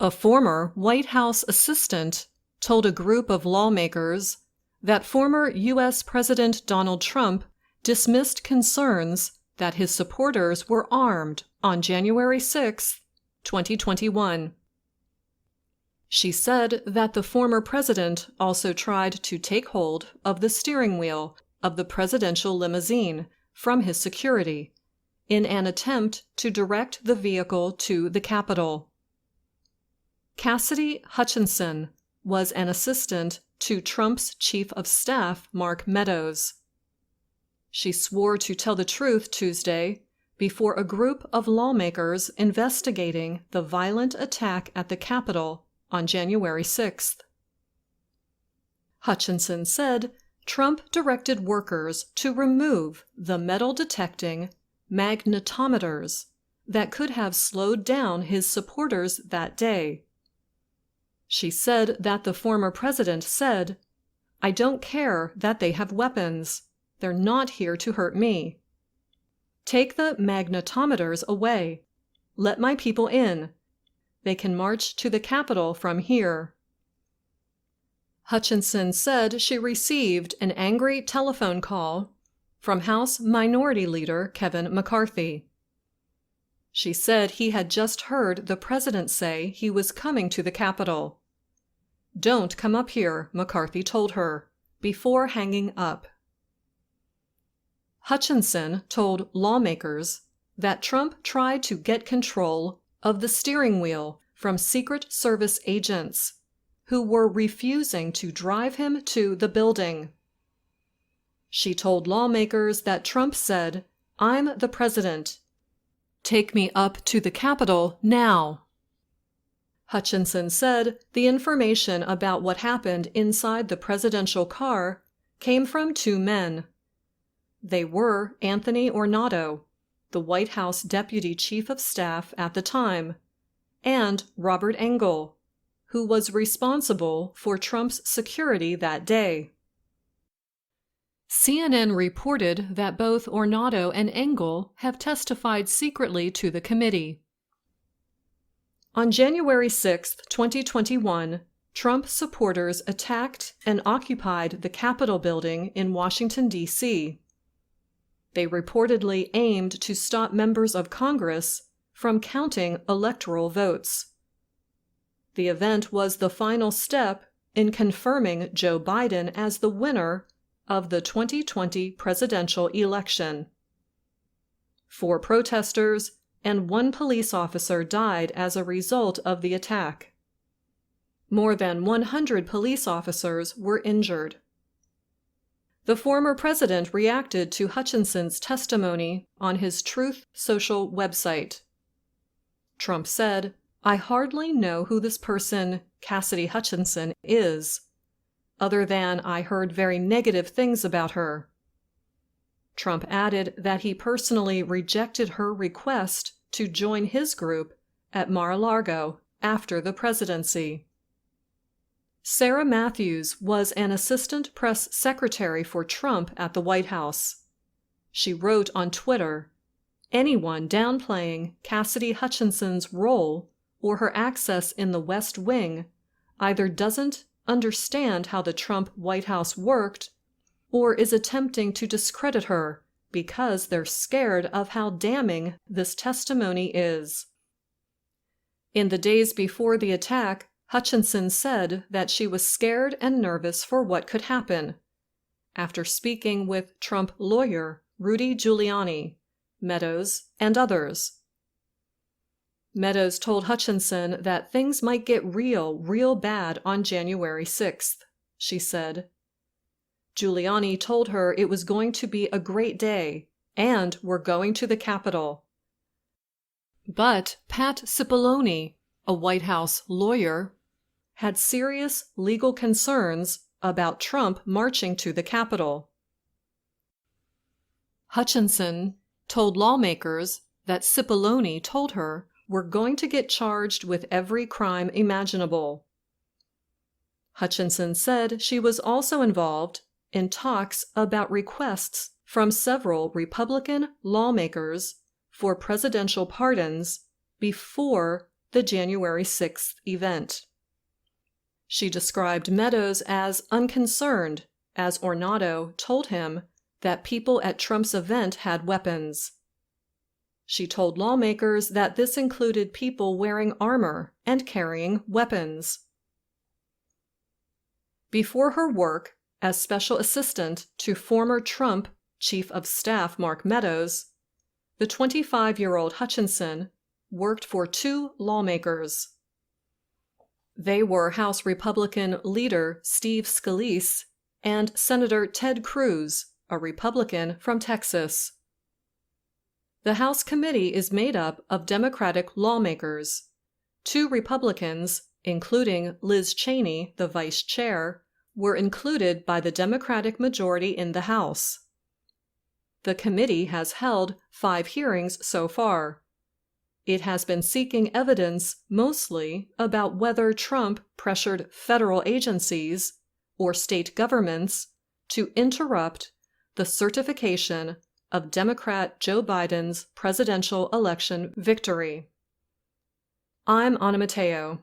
A former White House assistant told a group of lawmakers that former U.S. President Donald Trump dismissed concerns that his supporters were armed on January 6, 2021. She said that the former president also tried to take hold of the steering wheel of the presidential limousine from his security in an attempt to direct the vehicle to the Capitol. Cassidy Hutchinson was an assistant to Trump's chief of staff, Mark Meadows. She swore to tell the truth Tuesday before a group of lawmakers investigating the violent attack at the Capitol on January 6th. Hutchinson said Trump directed workers to remove the metal-detecting magnetometers that could have slowed down his supporters that day. She said that the former president said, "I don't care that they have weapons. They're not here to hurt me. Take the magnetometers away. Let my people in. They can march to the Capitol from here." Hutchinson said she received an angry telephone call from House Minority Leader Kevin McCarthy. She said he had just heard the president say he was coming to the Capitol. "Don't come up here," McCarthy told her, before hanging up. Hutchinson told lawmakers that Trump tried to get control of the steering wheel from Secret Service agents who were refusing to drive him to the building. She told lawmakers that Trump said, "I'm the president. Take me up to the Capitol now." Hutchinson said the information about what happened inside the presidential car came from two men. They were Anthony Ornato, the White House Deputy Chief of Staff at the time, and Robert Engel, who was responsible for Trump's security that day. CNN reported that both Ornato and Engel have testified secretly to the committee. On January 6, 2021, Trump supporters attacked and occupied the Capitol building in Washington, D.C. They reportedly aimed to stop members of Congress from counting electoral votes. The event was the final step in confirming Joe Biden as the winner of the 2020 presidential election. 4 protesters and 1 police officer died as a result of the attack. More than 100 police officers were injured. The former president reacted to Hutchinson's testimony on his Truth Social website. Trump said, "I hardly know who this person, Cassidy Hutchinson, is, other than I heard very negative things about her." Trump added that he personally rejected her request to join his group at Mar-a-Lago after the presidency. Sarah Matthews was an assistant press secretary for Trump at the White House. She wrote on Twitter, "Anyone downplaying Cassidy Hutchinson's role or her access in the West Wing either doesn't understand how the Trump White House worked or is attempting to discredit her because they're scared of how damning this testimony is." In the days before the attack, Hutchinson said that she was scared and nervous for what could happen, after speaking with Trump lawyer Rudy Giuliani, Meadows, and others. Meadows told Hutchinson that things might get real bad on January 6th, she said. Giuliani told her it was going to be a great day, and we're going to the Capitol. But Pat Cipollone, a White House lawyer, had serious legal concerns about Trump marching to the Capitol. Hutchinson told lawmakers that Cipollone told her we're going to get charged with every crime imaginable. Hutchinson said she was also involved in talks about requests from several Republican lawmakers for presidential pardons before the January 6th event. She described Meadows as unconcerned, as Ornato told him that people at Trump's event had weapons. She told lawmakers that this included people wearing armor and carrying weapons. Before her work as special assistant to former Trump Chief of Staff Mark Meadows, the 25-year-old Hutchinson worked for two lawmakers. They were House Republican leader Steve Scalise and Senator Ted Cruz, a Republican from Texas. The House committee is made up of Democratic lawmakers. Two Republicans, including Liz Cheney, the vice chair, were included by the Democratic majority in the House. The committee has held 5 hearings so far. It has been seeking evidence mostly about whether Trump pressured federal agencies or state governments to interrupt the certification of Democrat Joe Biden's presidential election victory. I'm Anna Matteo.